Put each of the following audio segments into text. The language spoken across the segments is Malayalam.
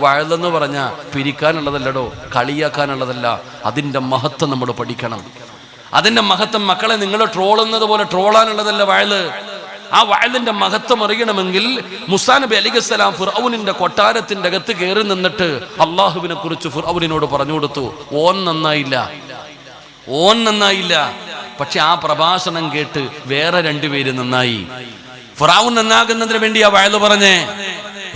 വഅളെന്ന് പറഞ്ഞാൽ പിരിക്കാനുള്ളതല്ലടോ, കളിയാക്കാനുള്ളതല്ല. അതിൻ്റെ മഹത്വം നമ്മൾ പഠിക്കണം. അതിൻ്റെ മഹത്വം മക്കളെ നിങ്ങൾ ട്രോളുന്നത് പോലെ ട്രോളാനുള്ളതല്ല വഅള്. ആ വഅലിന്റെ മഹത്വം അറിയണമെങ്കിൽ മൂസാ നബി അലൈഹിസ്സലാം ഫിർഔനിന്റെ കൊട്ടാരത്തിന്റെ അകത്ത് കയറി നിന്നിട്ട് അള്ളാഹുവിനെ കുറിച്ച് ഫിർഔനിനോട് പറഞ്ഞു കൊടുത്തു. ഓൻ നന്നായില്ല. പക്ഷെ ആ പ്രഭാഷണം കേട്ട് വേറെ രണ്ടുപേര് നന്നായി. ഫിർഔൻ നന്നാകുന്നതിന് വേണ്ടി ആ വഅല് പറഞ്ഞേ.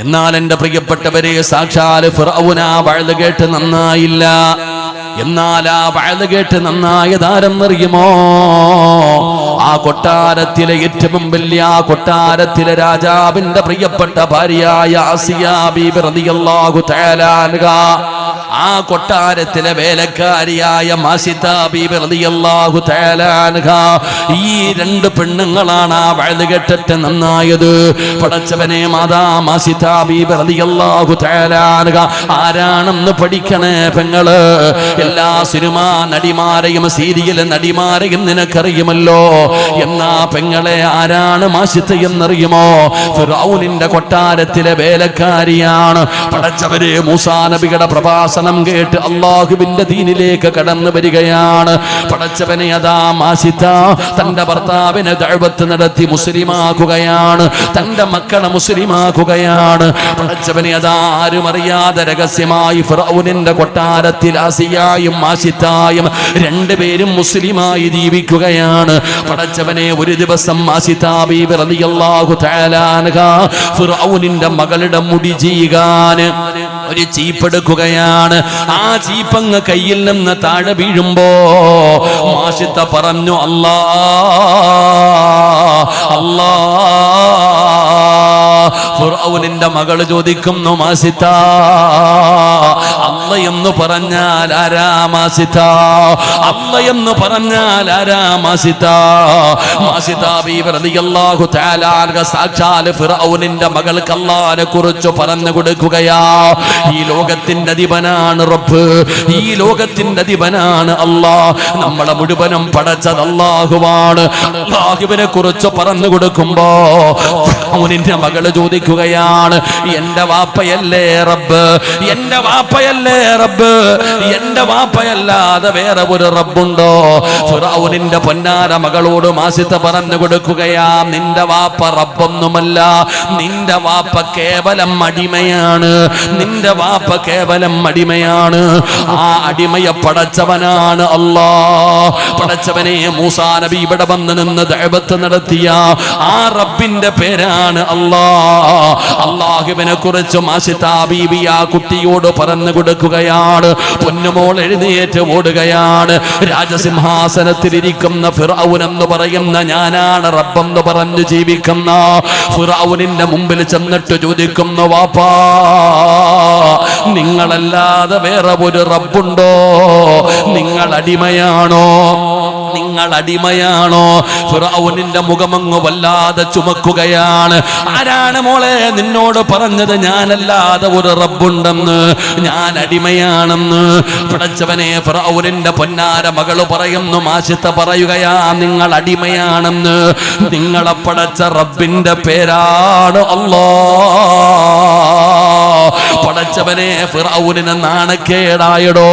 എന്നാൽ എന്റെ പ്രിയപ്പെട്ടവരെ, സാക്ഷാൽ ഫിർഔൻ ആ വഅല് കേട്ട് നന്നായില്ല. എന്നാൽ ആ വഅല് കേട്ട് നന്നായതാരെന്നറിയുമോ? ആ കൊട്ടാരത്തിലെ ഏറ്റവും വലിയ ആ കൊട്ടാരത്തിലെ രാജാവിന്റെ പ്രിയപ്പെട്ട ഭാര്യയായ ആസിയ ബീബി റളിയല്ലാഹു തആല അൻഹാ, ആ കൊട്ടാരത്തിലെ വേലക്കാരിയായ മാസിത ബീബി റളിയല്ലാഹു തആല അൻഹാ, ഈ രണ്ട് പെണ്ണുങ്ങളാണ് ആ വഅല് കേട്ടിട്ട് നന്നായത്. പടച്ചവനെ, മാതാ മാസിത ബീബി റളിയല്ലാഹു തആല അൻഹാ ആരാണെന്ന് പഠിക്കണേ പെങ്ങള്. എല്ലാ സിനിമാ നടിമാരെയും സീരിയൽ നടിമാരെയും നിനക്കറിയുമല്ലോ. എന്നാ പെങ്ങളെ, ആരാണ് മാസിത എന്നറിയുമോ? ഫിർഔനിന്റെ കൊട്ടാരത്തിലെ വേലക്കാരിയാണ്. പടച്ചവരെ, മൂസാ നബിയുടെ പ്രഭാഷണം കേട്ട് അള്ളാഹുവിന്റെ ദീനിലേക്ക് കടന്നു വരികയാണ്. പടച്ചവനെ, അതാ മാസിത തന്റെ ഭർത്താവിനെ ദഅവത്ത് നടത്തി മുസ്ലിമാക്കുകയാണ്. തന്റെ മക്കളെ മുസ്ലിമാക്കുകയാണ്. പടച്ചവനെ, അതാ ആരും അറിയാതെ രഹസ്യമായി ഫിർഔനിന്റെ കൊട്ടാരത്തിൽ ആസിയായും മാസിതായും രണ്ടുപേരും മുസ്ലിമായി ജീവിക്കുകയാണ്. പടച്ചവനെ, ഒരു ദിവസം മാസിത ബീബി റളിയല്ലാഹു തആല അൻഹാ ഫിർഔനിന്റെ മകളുടെ മുടി ചീകാൻ ഒരു ചീപ്പെടുക്കുകയാണ്. ആ ചീപ്പങ്ങ് കയ്യിൽ നിന്ന് താഴെ വീഴുമ്പോ മാസിത പറഞ്ഞു, അല്ലാ അല്ലാ. ഫിർഔനിന്റെ മകൾ ചോദിക്കുന്നു, മാസിത, അല്ലാഹ് എന്ന് പറഞ്ഞാൽ ആരാ മാസിത? അല്ലാഹ് എന്ന് പറഞ്ഞാൽ ആരാ മാസിത? മാസിത ബീബി റളിയല്ലാഹു തആല അൻഹ സാക്ഷാൽ ഫിർഔനിന്റെ മകൾക്ക് അല്ലാഹുവിനെ കുറിച്ച് പറഞ്ഞു കൊടുക്കുകയാ. ഈ ലോകത്തിന്റെ അധിപനാണ് റബ്ബ്, ഈ ലോകത്തിന്റെ അധിപനാണ് അല്ലാഹ്. നമ്മളെ മുഴുവനും പടച്ചത് അല്ലാഹുവാണ്. അല്ലാഹുവിനെ കുറിച്ച് പറഞ്ഞു കൊടുക്കുമ്പോ ഫിർഔനിന്റെ മകള് ചോദിക്കുകയാണ്, എന്റെ വാപ്പയല്ലേ റബ്ബ്? എന്റെ വാപ്പയല്ലേ റബ്ബ്? എന്റെ വാപ്പയല്ലാതെ വേറെ ഒരു റബ്ബുണ്ടോ? ഫിർഔനിന്റെ പൊന്നാര മകളോട് മാസിത പറഞ്ഞു കൊടുക്കുകയാ, നിന്റെ വാപ്പ റബ്ബൊന്നുമല്ല, നിന്റെ വാപ്പ കേവലം അടിമയാണ്. നിന്റെ വാപ്പ കേവലം അടിമയാണ്. ആ അടിമയെ പടച്ചവനാണ് അല്ലാഹ്. പടച്ചവനെ, മൂസാ നബി ഇവിടെ വന്ന് നിന്ന് ദഅവത്ത് നടത്തിയ ആ റബ്ബിന്റെ പേരാണ് അല്ലാഹ്. അല്ലാഹുവിനെ കുറിച്ച് മാസിത ബീബി ആ കുട്ടിയോട് പറഞ്ഞു കൊടുക്കുകയാണ്. പൊന്നുമോൾ എഴുന്നേറ്റ് ഓടുകയാണ്. രാജസിംഹാസനത്തിലിരിക്കുന്ന ഫിർഔൻ എന്ന് പറയുന്ന ഞാനാണ് റബ്ബെന്ന് പറഞ്ഞു ജീവിക്കുന്ന ഫിർഔനിന്റെ മുമ്പിൽ ചെന്നിട്ട് ചോദിക്കുന്നു, വാപ്പാ, നിങ്ങളല്ലാതെ വേറെ ഒരു റബ്ബുണ്ടോ? നിങ്ങൾ അടിമയാണോ? നിങ്ങൾ അടിമയാണോ? ഫിർഔനിന്റെ മുഖമങ്ങ് വല്ലാതെ ചുമക്കുകയാണ്. ആരാണ് മോളെ നിന്നോട് പറഞ്ഞത് ഞാനല്ലാതെ ഒരു റബ്ബുണ്ടെന്ന്, ഞാൻ അടിമയാണെന്ന്? പടച്ചവനെ, ഫിർഔനിന്റെ പൊന്നാര മകള് പറയുന്നു, മാസിത പറയുകയാ, നിങ്ങൾ അടിമയാണെന്ന്. നിങ്ങളെ പടച്ച റബ്ബിന്റെ പേരാണ് അല്ലാഹ്. പടച്ചവനെ, ഫിർഔനിനെ നാണക്കേടായടോ.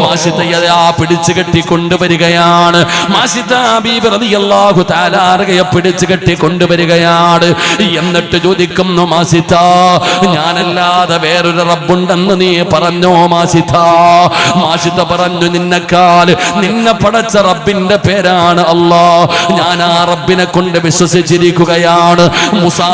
മാസിതയെ പിടിച്ചു കെട്ടി കൊണ്ടുവരികയാണ്. മാസിത ബീബി റളിയല്ലാഹു തആല അൻഹയെ പിടിച്ചു കെട്ടി കൊണ്ടുവരികയാണ്. എന്നിട്ട് ചോദിക്കുന്നു, മാസിത, ഞാനല്ലാതെ വേറൊരു റബ്ബുണ്ടെന്ന് നീ പറഞ്ഞോ മാസിത? മാസിത പറഞ്ഞു, നിന്നെ പടച്ച റബ്ബിന്റെ പേരാണ് അല്ലാഹ്. ഞാൻ ആ റബ്ബിനെ കൊണ്ട് വിശ്വസിച്ചിരിക്കുകയാണ്. മൂസാ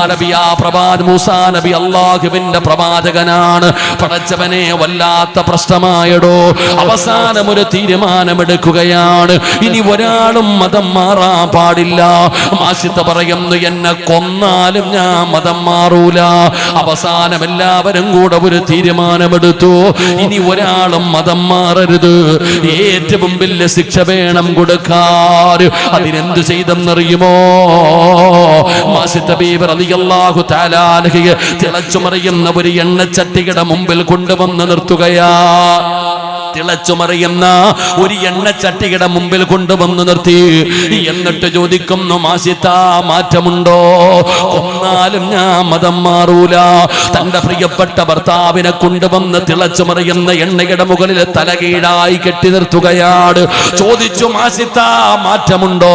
നബി അല്ലാഹുവിന്റെ പ്രവാചകനാണ്. പടച്ചവനെ, വല്ലാത്ത പ്രശ്നമായടോ. അവസാനം ഒരു തീരുമാനമെടുക്കുകയാണ്, ഇനി ഒരാളും മതം മാറാൻ പാടില്ല. മാസിത പറയുന്നു, എന്നെ കൊന്നാലും ഞാൻ മതം മാറൂല. അവസാനം എല്ലാവരും കൂടെ ഒരു തീരുമാനമെടുത്തു, ഇനി ഒരാളും മതം മാറരുത്. ഏറ്റവും വലിയ ശിക്ഷ വേണം കൊടുക്കാൻ. അതിനെന്ത് ചെയ്തെന്നറിയുമോ? മാസിത ബീബി റളിയല്ലാഹു തആല അൻഹയെ തിളച്ചുമറിയുന്ന ഒരു എണ്ണച്ചട്ടിയുടെ മുമ്പിൽ കൊണ്ടുവന്ന് നിർത്തുകയാ. തിളച്ചുമറിയുന്ന ഒരു എണ്ണച്ചട്ടിയുടെ മുമ്പിൽ കൊണ്ടുവന്ന് നിർത്തി. എന്നിട്ട് ചോദിക്കുന്നു, മാസിത്ത മാറ്റമുണ്ടോ? കൊന്നാലും ഞാൻ മതം മാറൂല. തന്റെ പ്രിയപ്പെട്ട ഭർത്താവിനെ കൊണ്ടുവന്ന് തിളച്ചുമറിയുന്ന എണ്ണയുടെ മുകളിൽ തലകീഴായി കെട്ടി നിർത്തുകയാണ്. ചോദിച്ചു, മാസിത്ത മാറ്റമുണ്ടോ?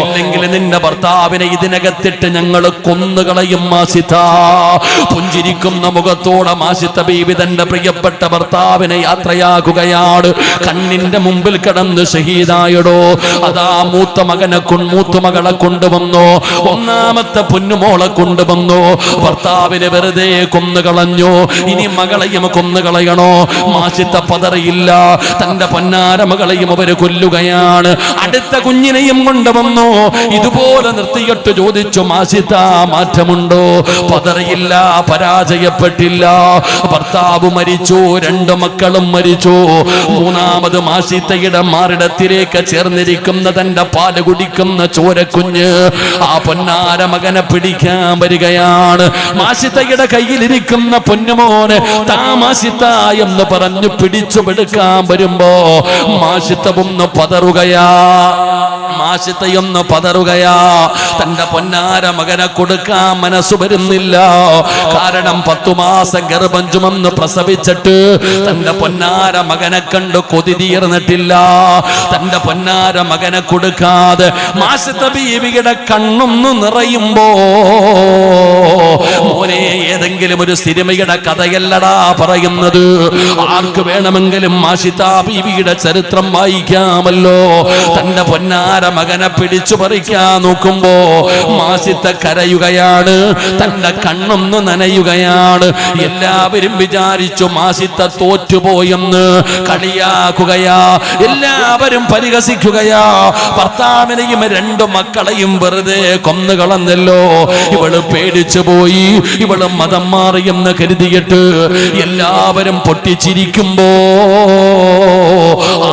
ഇല്ലെങ്കിൽ നിന്റെ ഭർത്താവിനെ ഇതിനകത്തിട്ട് ഞങ്ങൾ കൊന്നുകളയും മാസിത്ത. പുഞ്ചിരിക്കുന്ന മുഖത്തോടെ മാസിത്ത ബീവി തന്റെ പ്രിയപ്പെട്ട ഭർത്താവിനെ യാത്രയാക്കുകയാണ്. കണ്ണിന്റെ മുമ്പിൽ കിടന്ന് ഷഹീദായടോ. അതാ മൂത്തുമകളെ കൊണ്ടുവന്നു, ഒന്നാമത്തെ പൊന്നുമോളെ കൊണ്ടുവന്നു. ഭർത്താവിനെ വെറുതെ കൊന്നുകളഞ്ഞു, ഇനി മകളെയും കൊന്നുകളയണോ? മാസിത്ത പതറിയില്ല. തന്റെ പൊന്നാര മകളെയും അവര് കൊല്ലുകയാണ്. അടുത്ത കുഞ്ഞിനെയും കൊണ്ടുവന്നു. ഇതുപോലെ നിർത്തിയിട്ട് ചോദിച്ചു, മാസിത്ത മാറ്റമുണ്ടോ? പതറിയില്ല, പരാജയപ്പെട്ടില്ല. ഭർത്താവ് മരിച്ചു, 2 മക്കളും മരിച്ചു. മൂന്നാമത് മാസിത്തയുടെ മാറിടത്തിലേക്ക് ചേർന്നിരിക്കുന്ന തന്റെ പാല് കുടിക്കുന്ന ചോരക്കുഞ്ഞ് ആ പൊന്നാര മകനെ പിടിക്കാൻ വരികയാണ്. മാസിത്തയുടെ കയ്യിലിരിക്കുന്ന പൊന്നുമോന് താമാസിത്ത എന്ന് പറഞ്ഞു പിടിച്ചുപെടുക്കാൻ വരുമ്പോ മാസിത്തയൊന്ന് പതറുകയാ. മാസിത്തയൊന്ന് പതറുകയാ. തന്റെ പൊന്നാര മകനെ കൊടുക്കാൻ മനസ്സു വരുന്നില്ല. കാരണം 10 മാസം ഗർഭം ചുമന്ന് പ്രസവിച്ചിട്ട് തന്റെ പൊന്നാര മകനെ കണ്ട് കൊതി തീർന്നിട്ടില്ല. തന്റെ പൊന്നാര മകനെ കൊടുക്കാതെ മാസിത്ത ബീവിയുടെ കണ്ണൊന്നു നിറയുമ്പോ, മോനെ ഏതെങ്കിലും ഒരു സിനിമയുടെ കഥയല്ലടാ പറയുന്നത്. ആർക്ക് വേണമെങ്കിലും മാസിത്ത ബീവിയുടെ ചരിത്രം വായിക്കാമല്ലോ. തന്റെ പൊന്നാര മകനെ പിടിച്ചു പറിക്കാൻ നോക്കുമ്പോ മാസിത്ത കരയുകയാണ്. തന്റെ കണ്ണൊന്ന് നനയുകയാണ്. എല്ലാവരും വിചാരിച്ചു മാസിത്ത തോറ്റുപോയെന്ന്. കളിയാക്കുകയാ, എല്ലാവരും പരിഹസിക്കുകയാ. ഭർത്താവിനെയും 2 മക്കളെയും വെറുതെ കൊന്നുകളഞ്ഞല്ലോ. ഇവള് പേടിച്ചു പോയി, ഇവള് മതം മാറിയെന്ന് കരുതിയിട്ട് എല്ലാവരും പൊട്ടിച്ചിരിക്കുമ്പോ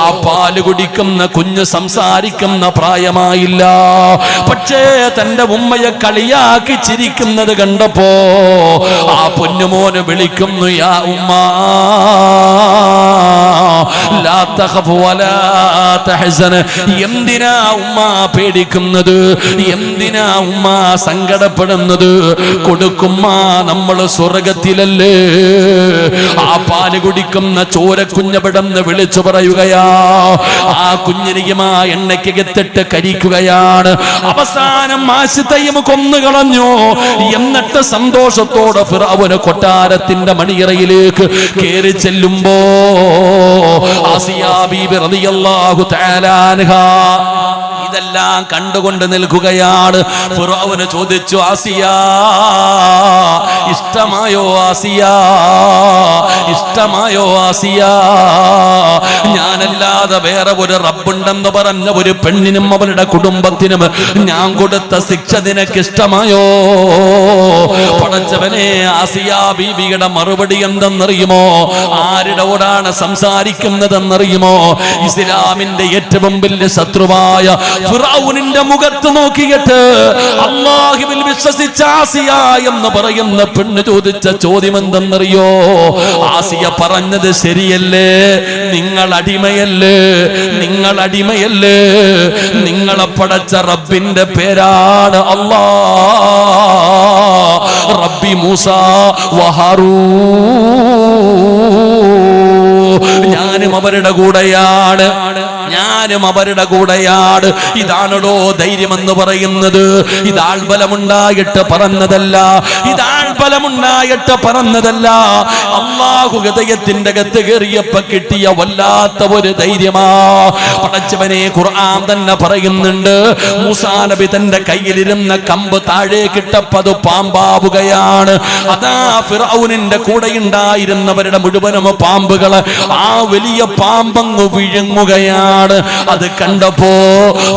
ആ പാല് കുടിക്കുന്ന കുഞ്ഞ് സംസാരിക്കുന്ന പ്രായമായില്ല. പക്ഷേ തന്റെ ഉമ്മയെ കളിയാക്കി ചിരിക്കുന്നത് കണ്ടപ്പോ ആ പൊന്നുമോന് വിളിക്കുന്നു, യാ ഉമ്മ ലാ തഖഫ് വലാ തഹ്സൻ. എന്തിനാ ഉമ്മ പേടിക്കുന്നത്? എന്തിനാ ഉമ്മ സങ്കടപ്പെടുന്നത്? കൊടുക്കുമ്മ, നമ്മൾ സ്വർഗത്തിലല്ലേ. ആ പാല് കുടിക്കുന്ന ചോരക്കുഞ്ഞവിടെന്ന് വിളിച്ചു പറയുകയാ. ആ കുഞ്ഞിനെയും ആ എണ്ണയ്ക്കകത്തിട്ട് കരിക്കുകയാണ്. അവസാനം മാസിത്തയും കൊന്നുകളഞ്ഞു. എന്നിട്ട് സന്തോഷത്തോടെ ഫിറഔന് കൊട്ടാരത്തിന്റെ മണിയറയിലേക്ക് കേറി ചെല്ലുമ്പോ ആസിയാ ബീബി റളിയല്ലാഹു തആല അൻഹാ ഇതെല്ലാം കണ്ടുകൊണ്ട് നിൽക്കുകയാണ്. ഫിറഔന് ചോദിച്ചു, ആസിയാ ഇഷ്ടമായോ? ആസിയാ ഇഷ്ടമായോ? ആസിയാ ഞാനല്ലാതെ വേറെ ഒരു റബ്ബുണ്ടെന്ന് പറഞ്ഞ ഒരു പെണ്ണിനും അവരുടെ കുടുംബത്തിനും ഞാൻ കൊടുത്ത ശിക്ഷ നിനക്ക് ഇഷ്ടമായോ? പടച്ചവനെ, ആസിയാ ബീബിയുടെ മറുപടി എന്തെന്നറിയുമോ? ആരുടെയോടാണ് സംസാരിക്കുന്നതെന്നറിയുമോ? ഇസ്ലാമിന്റെ ഏറ്റവും വലിയ ശത്രുവായ ഫിറഔനിന്റെ മുഖത്ത് നോക്കിയിട്ട് അല്ലാഹുവിൽ വിശ്വസിച്ച ആസിയ എന്ന് പറയുന്ന പെണ്ണ് ചോദിച്ച ചോദ്യം എന്തെന്നറിയോ? ആസിയ പറഞ്ഞത് ശരിയല്ലേ? നിങ്ങൾ അടിമയല്ലേ? നിങ്ങൾ അടിമയല്ലേ? നിങ്ങളെ പടച്ച റബ്ബിന്റെ പേരാണ് അല്ലാഹ്. റബ്ബി മൂസ വഹാറൂൻ. ഞാനും അവരുടെ കൂടെയാണ്, ഞാനും അവരുടെ കൂടെയാണ്. ഇതാണോ ധൈര്യമെന്ന് പറയുന്നത്? ഇതാൾബലമുണ്ടായിട്ട് പറഞ്ഞതല്ല, ഇതാൾബലമുണ്ടായിട്ട് പറഞ്ഞതല്ല. അല്ലാഹു ഹൃദയത്തിന്റെ അകത്ത് കയറിയപ്പോ കിട്ടിയ വല്ലാത്ത ഒരു ധൈര്യമാ. പടച്ചവനെ, ഖുർആൻ തന്നെ പറയുന്നുണ്ട്, മൂസാ നബി തന്റെ കയ്യിലിരുന്ന കമ്പ് താഴേക്കിട്ടപ്പോ അത് പാമ്പാവുകയാണ്. അതാ ഫിറഔനിന്റെ കൂടെ ഉണ്ടായിരുന്നവരുടെ മുഴുവനും പാമ്പുകള് ആ വലിയ പാമ്പങ്ങ് വിഴുങ്ങുകയാണ്. അത് കണ്ടപ്പോ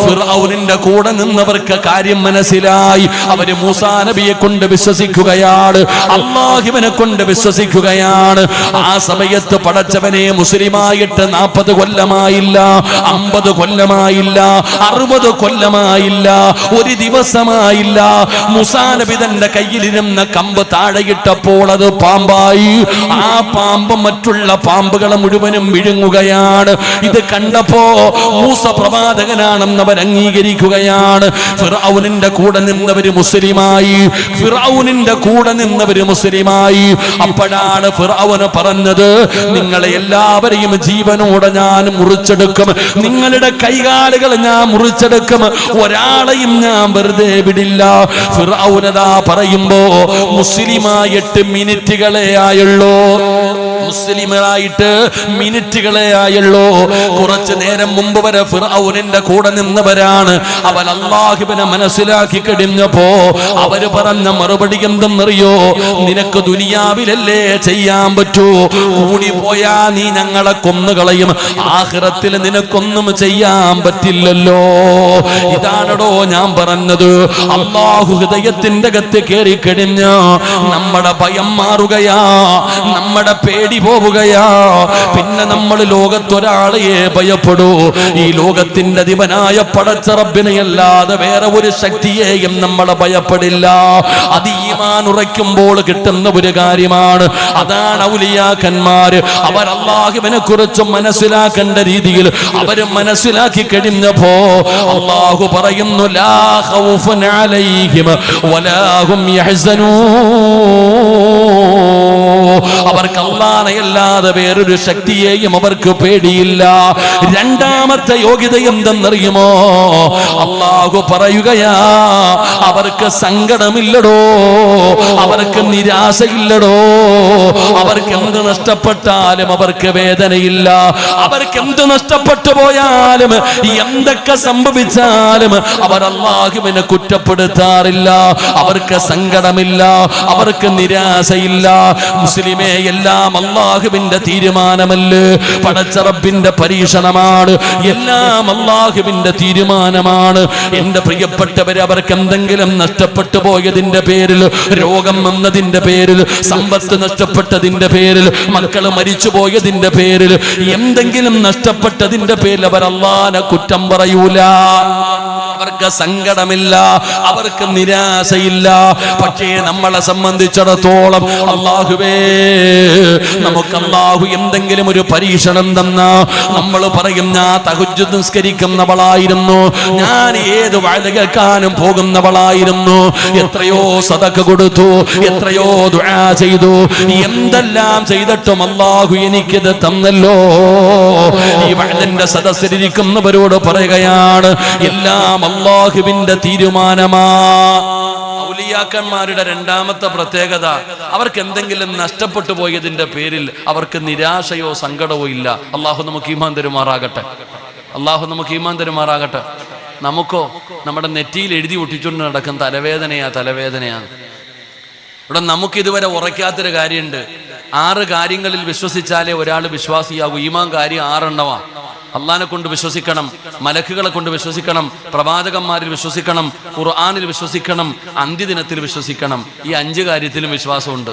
ഫിർഔനിന്റെ കൂടെ നിന്നവർക്ക് കാര്യം മനസ്സിലായി. അവര് മൂസാ നബിയെ കൊണ്ട് വിശ്വസിക്കുകയാണ്, അല്ലാഹുവിനെ കൊണ്ട് വിശ്വസിക്കുകയാണ്. ആ സമയത്ത് പടച്ചവനെ മുസ്ലിമായിട്ട് 40 കൊല്ലമായില്ല, 50 കൊല്ലമായില്ല, 60 കൊല്ലമായില്ല, ഒരു ദിവസമായില്ല. മൂസാ നബി തന്റെ കയ്യിലിരുന്ന കമ്പ് താഴെയിട്ടപ്പോൾ അത് പാമ്പായി. ആ പാമ്പ് മറ്റുള്ള പാമ്പുകളെ മുഴുവനും വിഴുങ്ങുകയാണ്. ഇത് കണ്ടപ്പോ മൂസ പ്രവാചകനാണെന്ന് അവർ അംഗീകരിക്കുകയാണ്. ഫിർഔനിന്റെ കൂടെ നിന്നവര് മുസ്ലിമായി, ഫിർഔനിന്റെ കൂടെ നിന്നവര് മുസ്ലിമായി. അപ്പോഴാണ് ഫിർഔന് പറഞ്ഞത്, നിങ്ങളെ എല്ലാവരെയും ജീവനോടെ ഞാൻ മുറിച്ചെടുക്കും, നിങ്ങളുടെ കൈകാലുകൾ ഞാൻ മുറിച്ചെടുക്കും, ഒരാളെയും ഞാൻ വെറുതെ വിടില്ല. ഫിർഔനതാ പറയുമ്പോ മുസ്ലിമായിട്ട് മിനിറ്റുകളെ ആയുള്ളൂ, മുസ്ലിമായിട്ട് മിനിറ്റുകളെ ആയുള്ളൂ. കുറച്ചു നേരം മുമ്പ് വരെ ഫിർഔനിന്റെ കൂടെ നിന്നവരാണ്. അവൻ അല്ലാഹുവിനെ മനസ്സിലാക്കി കഴിഞ്ഞപ്പോ അവര് പറഞ്ഞ മറുപടി എന്തെന്നറിയോ? നിനക്ക് ദുനിയാവിലല്ലേ ചെയ്യാൻ പറ്റൂ, കൂടി പോയാ നീ ഞങ്ങളെ കൊന്നുകളയും, ആഖിറത്തിൽ നിനക്കൊന്നും ചെയ്യാൻ പറ്റില്ലല്ലോ. ഇതാണടോ ഞാൻ പറഞ്ഞത്. അല്ലാഹു ഹൃദയത്തിന്റെ അകത്ത് കയറി കഴിഞ്ഞ നമ്മുടെ ഭയം മാറുകയാ, നമ്മുടെ പേടി പോവുകയാ. പിന്നെ നമ്മൾ ലോകത്തൊരാളെയെ ഭയപ്പെടൂ. ഈ ലോകത്തിന്റെ അധിപനായ പടച്ച റബ്ബിനെ അല്ലാതെ വേറെ ഒരു ശക്തിയെയും നമ്മളെ ഭയപ്പെടില്ല. അത് ഈമാൻ ഉറയ്ക്കുമ്പോൾ കിട്ടുന്ന ഒരു കാര്യമാണ്. അതാണ് ഔലിയാക്കന്മാര്. അവർ അല്ലാഹുവിനെ കുറിച്ച് മനസ്സിലാക്കേണ്ട രീതിയിൽ അവര് മനസ്സിലാക്കി കഴിഞ്ഞപ്പോ അല്ലാഹു പറയുന്നു, ലാ ഖൗഫുൻ അലൈഹിം വലാ ഹും യഹ്സനൂൻ. അവർക്ക് അല്ലാഹുവല്ലാതെ വേറൊരു ശക്തിയെയും അവർക്ക് പേടിയില്ല. രണ്ടാമത്തെ യോഗ്യത എന്തെന്നറിയുമോ? അല്ലാഹു പറയുകയാ, അവർക്ക് സങ്കടമില്ലടോ, അവർക്ക് നിരാശയില്ലടോ, അവർക്ക് എന്ത് നഷ്ടപ്പെട്ടാലും അവർക്ക് വേദനയില്ല, അവർക്ക് എന്ത് നഷ്ടപ്പെട്ടു പോയാലും എന്തൊക്കെ സംഭവിച്ചാലും അവർ അല്ലാഹുവിനെ കുറ്റപ്പെടുത്താറില്ല. അവർക്ക് സങ്കടമില്ല, അവർക്ക് നിരാശയില്ല. മുസ്ലിമേ, എല്ലാം അല്ലാഹുവിന്റെ തീരുമാനമല്ലേ, പടച്ച റബ്ബിന്റെ പരീക്ഷണമാണ്, എല്ലാം അല്ലാഹുവിന്റെ തീരുമാനമാണ്. എന്റെ പ്രിയപ്പെട്ടവരെ, അവർക്ക് എന്തെങ്കിലും നഷ്ടപ്പെട്ടു പോയതിന്റെ പേരിൽ, രോഗം വന്നതിന്റെ പേരിൽ, സമ്പത്ത് നഷ്ടപ്പെട്ടതിന്റെ പേരിൽ, മക്കൾ മരിച്ചു പോയതിന്റെ പേരിൽ, എന്തെങ്കിലും നഷ്ടപ്പെട്ടതിന്റെ പേരിൽ അവർ അല്ലാഹുവിനെ കുറ്റം പറയൂല. അവർക്ക് സങ്കടമില്ല, അവർക്ക് നിരാശയില്ല. പക്ഷേ നമ്മളെ സംബന്ധിച്ചിടത്തോളം അല്ലാഹുവേ, നമുക്ക് അല്ലാഹു എന്തെങ്കിലും ഒരു പരീക്ഷണം തന്നാ നമ്മൾ പറയും, ഞാൻ തഹജ്ജുദ് നിസ്കരിക്കുന്നവളായിരുന്നു, ഞാൻ ഏത് വഅദ് കേൾക്കാനും പോകുന്നവളായിരുന്നു, എത്രയോ സദഖ കൊടുത്തു, എത്രയോ ദുആ ചെയ്തു, എന്തെല്ലാം ചെയ്തിട്ടും അല്ലാഹു എനിക്കിത് തന്നല്ലോ. ഈ വഅദിന്റെ സദസ്സിലിരിക്കുന്നവരോട് പറയുകയാണ്, എല്ലാം അല്ലാഹുവിന്റെ തീരുമാനമാ. ഔലിയാക്കന്മാരുടെ രണ്ടാമത്തെ പ്രത്യേകത, അവർക്ക് എന്തെങ്കിലും നഷ്ടപ്പെട്ടു പോയതിന്റെ പേരിൽ അവർക്ക് നിരാശയോ സങ്കടവോ ഇല്ല. അല്ലാഹു നമുക്ക് ഈമാൻ തരുമാറാകട്ടെ, അല്ലാഹു നമുക്ക് ഈമാൻ തരുമാറാകട്ടെ. നമുക്കോ നമ്മുടെ നെറ്റിയിൽ എഴുതി ഒട്ടിച്ചുകൊണ്ട് നടക്കുന്ന തലവേദനയാണ്. ഇവിടെ നമുക്ക് ഇതുവരെ ഉറയ്ക്കാത്തൊരു കാര്യമുണ്ട്. 6 കാര്യങ്ങളിൽ വിശ്വസിച്ചാലേ ഒരാൾ വിശ്വാസിയാകൂ. ഈമാൻ കാര്യം 6 എണ്ണമാണ്. അള്ളാഹിനെ കൊണ്ട് വിശ്വസിക്കണം, മലക്കുകളെ കൊണ്ട് വിശ്വസിക്കണം, പ്രവാചകന്മാരിൽ വിശ്വസിക്കണം, ഖുർആനിൽ വിശ്വസിക്കണം, അന്ത്യദിനത്തിൽ വിശ്വസിക്കണം. ഈ 5 കാര്യത്തിലും വിശ്വാസമുണ്ട്.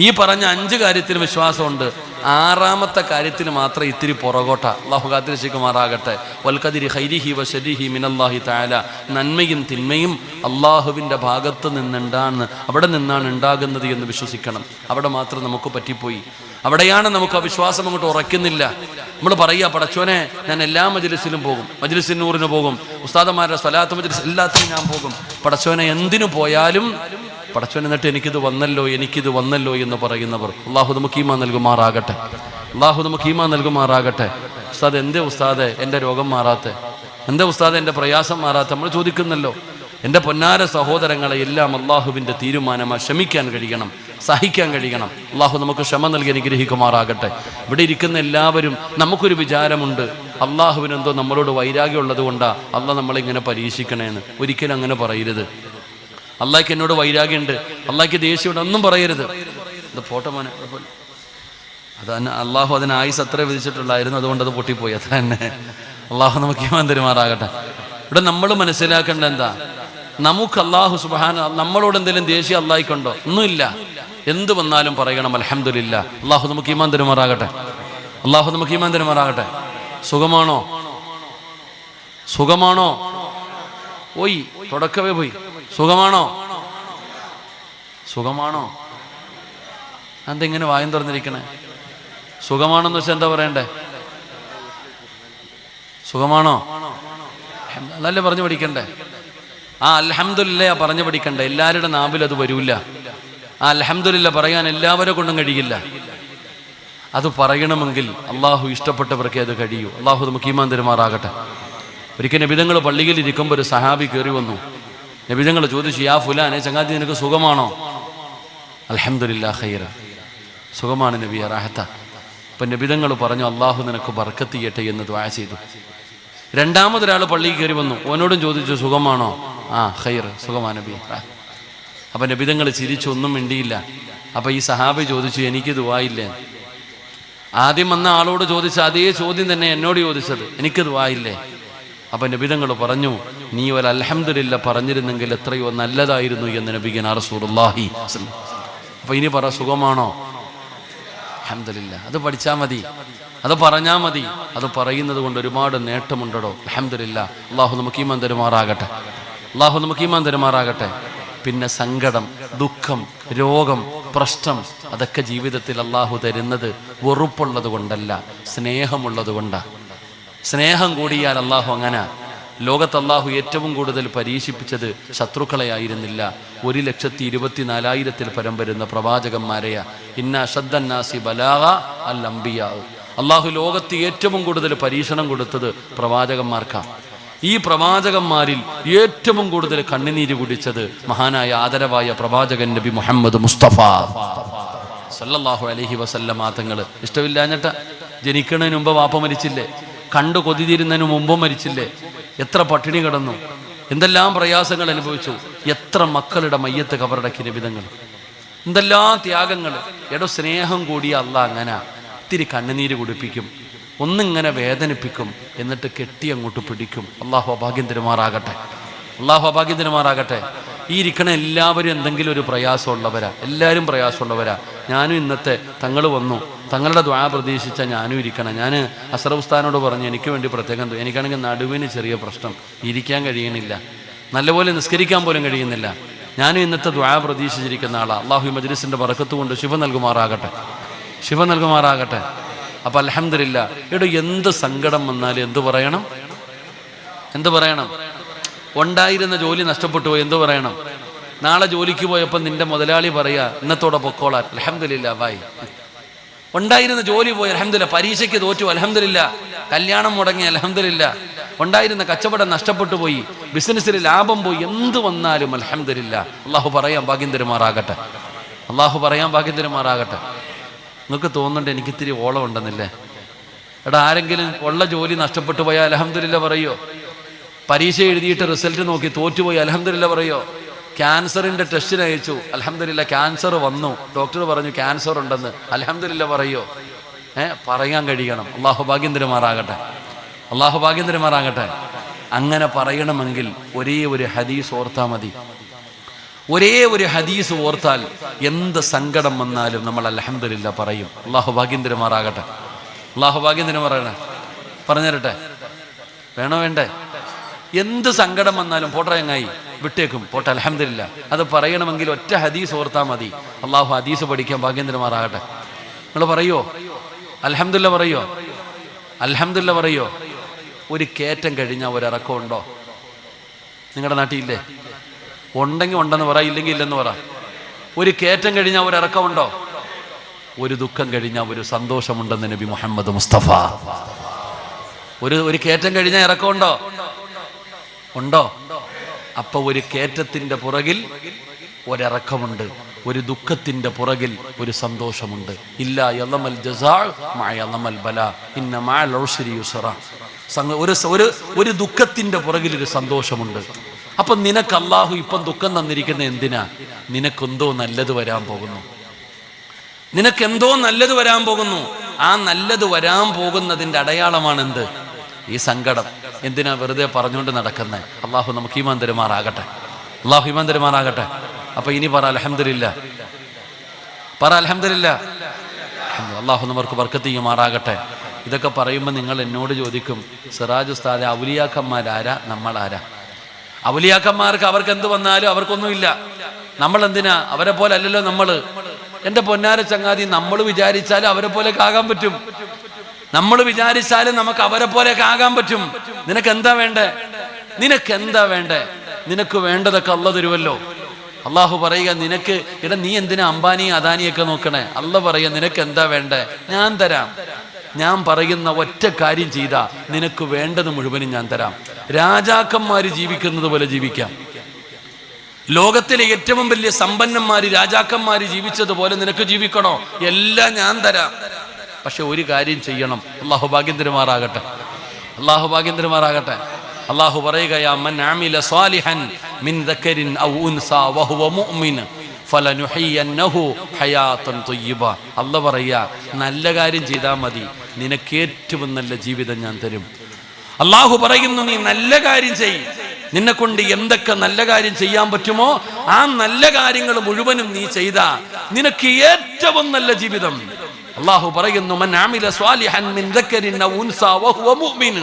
ഈ പറഞ്ഞ 5 കാര്യത്തിലും വിശ്വാസമുണ്ട്. 6ാമത്തെ കാര്യത്തിൽ മാത്രം ഇത്തിരി പുറകോട്ട. അല്ലാഹു കാത്തിരക്ഷിക്കുമാറാകട്ടെ. വൽഖദിരി ഖൈരിഹി വശരിഹി മിനല്ലാഹി തആല. നന്മയും തിന്മയും അള്ളാഹുവിൻ്റെ ഭാഗത്ത് നിന്നുണ്ടാണ്, അവിടെ നിന്നാണ് ഉണ്ടാകുന്നത് എന്ന് വിശ്വസിക്കണം. അവിടെ മാത്രം നമുക്ക് പറ്റിപ്പോയി. അവിടെയാണ് നമുക്ക് ആ വിശ്വാസം അങ്ങോട്ട് ഉറയ്ക്കുന്നില്ല. നമ്മൾ പറയുക, പടച്ചോനെ ഞാൻ എല്ലാ മജ്ലിസിലും പോകും, മജ്ലിസിൻ നൂറിന് പോകും, ഉസ്താദന്മാരുടെ സ്വലാത്ത് മജ്ലിസ് എല്ലാത്തിനും ഞാൻ പോകും. പടച്ചോനെ എന്തിനു പോയാലും പടച്ചോൻ എന്നിട്ട് എനിക്കിത് വന്നല്ലോ എന്ന് പറയുന്നവർ, അള്ളാഹു നമുക്ക് ഈമാൻ നൽകുമാറാകട്ടെ, അള്ളാഹു നമുക്ക് ഈമാൻ നൽകുമാറാകട്ടെ. ഉസ്താദ്, എന്തേ ഉസ്താദെ എൻ്റെ രോഗം മാറാത്തെ, എന്തേ ഉസ്താദെ എൻ്റെ പ്രയാസം മാറാത്ത, നമ്മൾ ചോദിക്കുന്നല്ലോ. എൻ്റെ പൊന്നാര സഹോദരങ്ങളെ, എല്ലാം അള്ളാഹുവിൻ്റെ തീരുമാനമാണ്. ക്ഷമിക്കാൻ കഴിയണം, സഹിക്കാൻ കഴിയണം. അള്ളാഹു നമുക്ക് ക്ഷമ നൽകി അനുഗ്രഹിക്കുമാറാകട്ടെ. ഇവിടെ ഇരിക്കുന്ന എല്ലാവരും നമുക്കൊരു വിചാരമുണ്ട്, അള്ളാഹുവിനെന്തോ നമ്മളോട് വൈരാഗ്യം ഉള്ളത് കൊണ്ടാണ് അള്ളാഹ് നമ്മളിങ്ങനെ പരീക്ഷിക്കണേന്ന്. ഒരിക്കലും അങ്ങനെ പറയരുത്. അള്ളാഹ്ക്ക് എന്നോട് വൈരാഗ്യമുണ്ട്, അള്ളാഹ്ക്ക് ദേഷ്യമുണ്ട്, ഒന്നും പറയരുത്. ഇത് പോട്ടെ മോനെ, അതന്നെ അള്ളാഹു അതിന് ആയുസ് അത്ര വിധിച്ചിട്ടുള്ളായിരുന്നു, അതുകൊണ്ട് അത് പൊട്ടിപ്പോയി. അത് തന്നെ. അള്ളാഹു നമുക്ക് ഈമാൻ തരുമാറാകട്ടെ. ഇവിടെ നമ്മൾ മനസ്സിലാക്കേണ്ട എന്താ, നമുക്ക് അള്ളാഹു സുബ്ഹാന നമ്മളോട് എന്തെങ്കിലും ദേഷ്യം അള്ളാഹിക്കുണ്ടോ? ഒന്നുമില്ല. എന്ത് വന്നാലും പറയണം അൽഹംദുലില്ലാ. അള്ളാഹു നമുക്ക് ഈമാൻ തരുമാറാകട്ടെ. അള്ളാഹു നമുക്ക് ഈമാൻ തരുമാറാകട്ടെ. സുഖമാണോ? സുഖമാണോ? പോയി തുടക്കവേ പോയി. സുഖമാണോ? സുഖമാണോ? അതെങ്ങനെ വായും തുറന്നിരിക്കണേ? സുഖമാണെന്ന് വെച്ചാൽ എന്താ പറയണ്ടേ? സുഖമാണോ അതല്ലേ പറഞ്ഞു പഠിക്കണ്ടേ? ആ അൽഹംദുലില്ലാ പറഞ്ഞു പഠിക്കണ്ടേ. എല്ലാവരുടെ നാവിൽ അത് വരൂല. ആ അൽഹംദുലില്ലാ പറയാൻ എല്ലാവരെ കൊണ്ടും കഴിയില്ല. അത് പറയണമെങ്കിൽ അള്ളാഹു ഇഷ്ടപ്പെട്ടവർക്ക് അത് കഴിയൂ. അള്ളാഹു നമുക്ക് ഈമാൻ തരുമാറാകട്ടെ. ഒരിക്കൽ നബിതങ്ങൾ പള്ളിയിൽ ഇരിക്കുമ്പോൾ ഒരു സഹാബി കയറി വന്നു. നബിതങ്ങൾ ചോദിച്ചു, യാ ഫുലാനെ, ചങ്ങാതി നിനക്ക് സുഖമാണോ? അൽഹംദുലില്ലാ ഖൈറ, സുഖമാണ് നബിയെ, റാഹത്ത. അപ്പം നബിതങ്ങൾ പറഞ്ഞു, അള്ളാഹു നിനക്ക് ബർക്കത്ത് ചെയ്യട്ടെ എന്ന് ദുആ ചെയ്തു. രണ്ടാമതൊരാൾ പള്ളിയിൽ കയറി വന്നു. ഓനോടും ചോദിച്ചു, സുഖമാണോ? ആ ഖൈർ, സുഖമാണ് നബി. അപ്പം നബിതങ്ങൾ ചിരിച്ചു, ഒന്നും മിണ്ടിയില്ല. അപ്പം ഈ സഹാബി ചോദിച്ചു, എനിക്ക് ദുആ ഇല്ലേ? ആദ്യം വന്ന ആളോട് ചോദിച്ച അതേ ചോദ്യം തന്നെ എന്നോട് ചോദിച്ചത്, എനിക്ക് ദുആ ഇല്ലേ? അപ്പം നബിതങ്ങൾ പറഞ്ഞു, നീ ഒരു അൽഹംദുലില്ലാ പറഞ്ഞിരുന്നെങ്കിൽ എത്രയോ നല്ലതായിരുന്നു എന്ന് നബിഗന റസൂലുള്ളാഹി. അപ്പം ഇനി പറ, സുഖമാണോ? അൽഹംദുലില്ലാ. അത് പഠിച്ചാൽ മതി, അത് പറഞ്ഞാൽ മതി. അത് പറയുന്നത് കൊണ്ട് ഒരുപാട് നേട്ടമുണ്ടോ. അൽഹംദുലില്ലാ. അള്ളാഹു നമുക്ക് ഈമാൻ തരുമാറാകട്ടെ. അള്ളാഹു നമുക്ക് ഈമാൻ തരുമാറാകട്ടെ. പിന്നെ സങ്കടം, ദുഃഖം, രോഗം, പ്രശ്നം, അതൊക്കെ ജീവിതത്തിൽ അള്ളാഹു തരുന്നത് വെറുപ്പുള്ളത് കൊണ്ടല്ല, സ്നേഹമുള്ളത് കൊണ്ടാണ്. സ്നേഹം കൂടിയാൽ അള്ളാഹു അങ്ങനെ. ലോകത്ത് അള്ളാഹു ഏറ്റവും കൂടുതൽ പരീക്ഷിപ്പിച്ചത് ശത്രുക്കളെ ആയിരുന്നില്ല, 1,24,000 പരം വരുന്ന പ്രവാചകന്മാരെയാ. ഇന്ന അശദ്ദന്നാസി ബലാഗ അൽ അംബിയാ. അള്ളാഹു ലോകത്ത് ഏറ്റവും കൂടുതൽ പരീക്ഷണം കൊടുത്തത് പ്രവാചകന്മാർക്കാണ്. ഈ പ്രവാചകന്മാരിൽ ഏറ്റവും കൂടുതൽ കണ്ണുനീര് കുടിച്ചത് മഹാനായ ആദരവായ പ്രവാചകൻ നബി മുഹമ്മദ് മുസ്തഫ സല്ലല്ലാഹു അലൈഹി വസല്ലമ തങ്ങൾ. ഇഷ്ടമില്ലാഞ്ഞിട്ട ജനിക്കുന്നതിന് മുമ്പ് വാപ്പ മരിച്ചില്ലേ? കണ്ടു കൊതിരുന്നതിന് മുമ്പും മരിച്ചില്ലേ? എത്ര പട്ടിണി കിടന്നു, എന്തെല്ലാം പ്രയാസങ്ങൾ അനുഭവിച്ചു, എത്ര മക്കളുടെ മയ്യത്ത് കബറടക്കി നബിതങ്ങൾ, എന്തെല്ലാം ത്യാഗങ്ങൾ. എടോ, സ്നേഹം കൂടിയ അള്ളാഹ് അങ്ങനെ ഇത്തിരി കണ്ണുനീര് കുടിപ്പിക്കും, ഒന്നിങ്ങനെ വേദനിപ്പിക്കും, എന്നിട്ട് കെട്ടി അങ്ങോട്ട് പിടിക്കും. അള്ളാഹു അഭാഗ്യം തരുമാറാകട്ടെ. അള്ളാഹു അഭാഗ്യം തരുമാറാകട്ടെ. ഈ ഇരിക്കണ എല്ലാവരും എന്തെങ്കിലും ഒരു പ്രയാസമുള്ളവരാ, എല്ലാവരും പ്രയാസമുള്ളവരാ. ഞാനും ഇന്നത്തെ തങ്ങൾ വന്നു, തങ്ങളുടെ ദ്വാ പ്രതീക്ഷിച്ച ഞാനും ഇരിക്കണം. ഞാൻ അസ്റഫ് ഉസ്താദിനോട് പറഞ്ഞു, എനിക്ക് വേണ്ടി പ്രത്യേകം, എനിക്കാണെങ്കിൽ നടുവിന് ചെറിയ പ്രശ്നം, ഇരിക്കാൻ കഴിയണില്ല, നല്ലപോലെ നിസ്കരിക്കാൻ പോലും കഴിയുന്നില്ല. ഞാനും ഇന്നത്തെ ദ്വാ പ്രതീക്ഷിച്ചിരിക്കുന്ന ആളാണ്. അള്ളാഹു ഈ മജ്ലിസിൻ്റെ ബറക്കത്ത് കൊണ്ട് ശിഫ നൽകുമാറാകട്ടെ, ശിഫ നൽകുമാറാകട്ടെ. അപ്പം അൽഹംദുലില്ലാ. എടോ, എന്ത് സങ്കടം വന്നാലും എന്തു പറയണം? എന്തു പറയണം? ഉണ്ടായിരുന്ന ജോലി നഷ്ടപ്പെട്ടു പോയി, എന്തു പറയണം? നാളെ ജോലിക്ക് പോയപ്പോൾ നിന്റെ മുതലാളി പറയാ, ഇന്നത്തോടെ പൊക്കോളാൻ. അൽഹംദുലില്ലാ ബായ്. ഉണ്ടായിരുന്ന ജോലി പോയി, അൽഹംദുലില്ലാ. പരീക്ഷയ്ക്ക് തോറ്റു, അൽഹംദുലില്ലാ. കല്യാണം മുടങ്ങി, അൽഹംദുലില്ലാ. ഉണ്ടായിരുന്ന കച്ചവടം നഷ്ടപ്പെട്ടു പോയി, ബിസിനസ്സിൽ ലാഭം പോയി, എന്ത് വന്നാലും അൽഹംദുലില്ലാ. അള്ളാഹു പറയാൻ ഭാഗ്യം തരുമാറാകട്ടെ. അള്ളാഹു പറയാൻ ഭാഗ്യം തരുമാറാകട്ടെ. നിങ്ങൾക്ക് തോന്നുന്നുണ്ട് എനിക്ക് ഇത്തിരി ഓളം ഉണ്ടെന്നില്ലേ? എടാ, ആരെങ്കിലും ഉള്ള ജോലി നഷ്ടപ്പെട്ടു പോയാൽ അൽഹംദുലില്ലാ പറയോ? പരീക്ഷ എഴുതിയിട്ട് റിസൾട്ട് നോക്കി തോറ്റുപോയി, അൽഹംദുലില്ലാ പറയോ? ക്യാൻസറിന്റെ ടെസ്റ്റിന് അയച്ചു, അൽഹംദുലില്ലാ ക്യാൻസർ വന്നു, ഡോക്ടർ പറഞ്ഞു ക്യാൻസർ ഉണ്ടെന്ന്, അൽഹംദുലില്ലാ പറയോ? പറയാൻ കഴിയണം. അള്ളാഹു ഭാഗ്യം തരുമാറാകട്ടെ. അള്ളാഹു ഭാഗ്യം തരുമാറാകട്ടെ. അങ്ങനെ പറയണമെങ്കിൽ ഒരേ ഒരു ഹദീസ് ഓർത്താൽ മതി. ഒരേ ഒരു ഹദീസ് ഓർത്താൽ എന്ത് സങ്കടം വന്നാലും നമ്മൾ അൽഹംദുലില്ലാ പറയും. അള്ളാഹു ഭാഗ്യം തരുമാറാകട്ടെ. അള്ളാഹു ഭാഗ്യം തരുമാറാകട്ടെ. പറഞ്ഞുതരട്ടെ? വേണോ വേണ്ടേ? എന്ത് സങ്കടം വന്നാലും പോട്ടെ, ചങ്ങായി വിട്ടേക്കും, പോട്ടെ, അൽഹംദുലില്ലാ. അത് പറയണമെങ്കിൽ ഒറ്റ ഹദീസ് ഓർത്താൽ മതി. അള്ളാഹു ഹദീസ് പഠിക്കാൻ ഭാഗ്യം തരുമാറാകട്ടെ. നിങ്ങൾ പറയോ അൽഹംദുലില്ലാ? പറയോ അൽഹംദുലില്ലാ? പറയോ? ഒരു കയറ്റം കഴിഞ്ഞാൽ ഒരിറക്കം ഉണ്ടോ? നിങ്ങളുടെ നാട്ടിലില്ലേ? ഉണ്ടെങ്കിൽ ഉണ്ടെന്ന് പറ, ഇല്ലെങ്കിൽ ഇല്ലെന്ന് പറ. ഒരു കയറ്റം കഴിഞ്ഞാൽ ഒരിറക്കമുണ്ടോ? ഒരു ദുഃഖം കഴിഞ്ഞാൽ ഒരു സന്തോഷമുണ്ടെന്ന് നബി മുഹമ്മദ് മുസ്തഫ. ഒരു കയറ്റം കഴിഞ്ഞാൽ ഇറക്കമുണ്ടോ? ഉണ്ടോ? അപ്പൊ ഒരു കയറ്റത്തിന്റെ പുറകിൽ ഒരിറക്കമുണ്ട്, ഒരു ദുഃഖത്തിന്റെ പുറകിൽ ഒരു സന്തോഷമുണ്ട്. ഇല്ലാ യളമൽ ജസാ മഅ യളമൽ ബലാ ഇന്ന മഅൽ ഉസ്രി യുസ്റ. ഒരു ദുഃഖത്തിന്റെ പുറകിൽ ഒരു സന്തോഷമുണ്ട്. അപ്പൊ നിനക്ക് അള്ളാഹു ഇപ്പം ദുഃഖം തന്നിരിക്കുന്ന എന്തിനാ? നിനക്കെന്തോ നല്ലത് വരാൻ പോകുന്നു. നിനക്ക് എന്തോ നല്ലത് വരാൻ പോകുന്നു. ആ നല്ലത് വരാൻ പോകുന്നതിൻ്റെ അടയാളമാണ് എന്ത്? ഈ സങ്കടം. എന്തിനാ വെറുതെ പറഞ്ഞുകൊണ്ട് നടക്കുന്നത്? അള്ളാഹു നമുക്ക് ഈമാൻ തരുമാറാകട്ടെ. അള്ളാഹു ഈമാൻ തരുമാറാകട്ടെ. അപ്പൊ ഇനി പറ അൽഹംദുലില്ലാ, പറ അൽഹംദുലില്ലാ. അള്ളാഹു നമുക്ക് ബർക്കത്ത് ചെയ്യുമാറാകട്ടെ. ഇതൊക്കെ പറയുമ്പോൾ നിങ്ങൾ എന്നോട് ചോദിക്കും, സിറാജ് ഉസ്താദെ ഔലിയാക്കന്മാരാരാ, നമ്മളാരാ? ഔലിയാക്കന്മാർക്ക് അവർക്ക് എന്ത് വന്നാലും അവർക്കൊന്നുമില്ല. നമ്മൾ എന്തിനാ? അവരെ പോലെ അല്ലല്ലോ നമ്മള്. എൻ്റെ പൊന്നാര ചങ്ങാതി, നമ്മൾ വിചാരിച്ചാലും അവരെ പോലെയൊക്കെ ആകാൻ പറ്റും. നമ്മൾ വിചാരിച്ചാലും നമുക്ക് അവരെ പോലെയൊക്കെ ആകാൻ പറ്റും. നിനക്ക് എന്താ വേണ്ടേ? നിനക്ക് എന്താ വേണ്ടേ? നിനക്ക് വേണ്ടതൊക്കെ അള്ളാഹു തരുമല്ലോ. അള്ളാഹു പറയുക, നിനക്ക് നീ എന്തിനാ അംബാനി അദാനിയൊക്കെ നോക്കണേ? അള്ളാഹു പറയുക, നിനക്ക് എന്താ വേണ്ടേ? ഞാൻ തരാം. ഞാൻ പറയുന്ന ഒറ്റ കാര്യം ചെയ്താ നിനക്ക് വേണ്ടത് മുഴുവനും ഞാൻ തരാം. രാജാക്കന്മാര് ജീവിക്കുന്നത് പോലെ ജീവിക്കാം. ലോകത്തിലെ ഏറ്റവും വലിയ സമ്പന്നന്മാര് രാജാക്കന്മാര് ജീവിച്ചതുപോലെ നിനക്ക് ജീവിക്കണോ? എല്ലാം ഞാൻ തരാം. പക്ഷെ ഒരു കാര്യം ചെയ്യണം. അള്ളാഹു ഭാഗ്യം തരുമാറാകട്ടെ. അള്ളാഹു ഭാഗ്യം തരുമാറാകട്ടെ. അള്ളാഹു പറയുകയാ, മൻ അമില സാലിഹൻ മിൻ ദക്കരിൻ ഔ ഉൻസാ വഹുവ മുഅ്മിൻ ഫലനുഹയ്യന്നഹു ഹയാതൻ ത്വയ്യിബ. അള്ളാഹു പറയാ, നല്ല കാര്യം ചെയ്താൽ മതി, നിനക്ക് ഏറ്റവും നല്ല ജീവിതം ഞാൻ തരും. അള്ളാഹു പറയുന്നു, നീ നല്ല കാര്യം ചെയ്യ്. നിന്നെ കൊണ്ട് എന്തൊക്കെ നല്ല കാര്യം ചെയ്യാൻ പറ്റുമോ ആ നല്ല കാര്യങ്ങൾ മുഴുവനും നീ ചെയ്താ നിനക്ക് ഏറ്റവും നല്ല ജീവിതം. അള്ളാഹു പറയുന്നു, മൻ അമില സ്വാലിഹൻ മിൻ ദക്കരിൻ ഔ ഉൻസാ വഹുവ മുഅ്മിൻ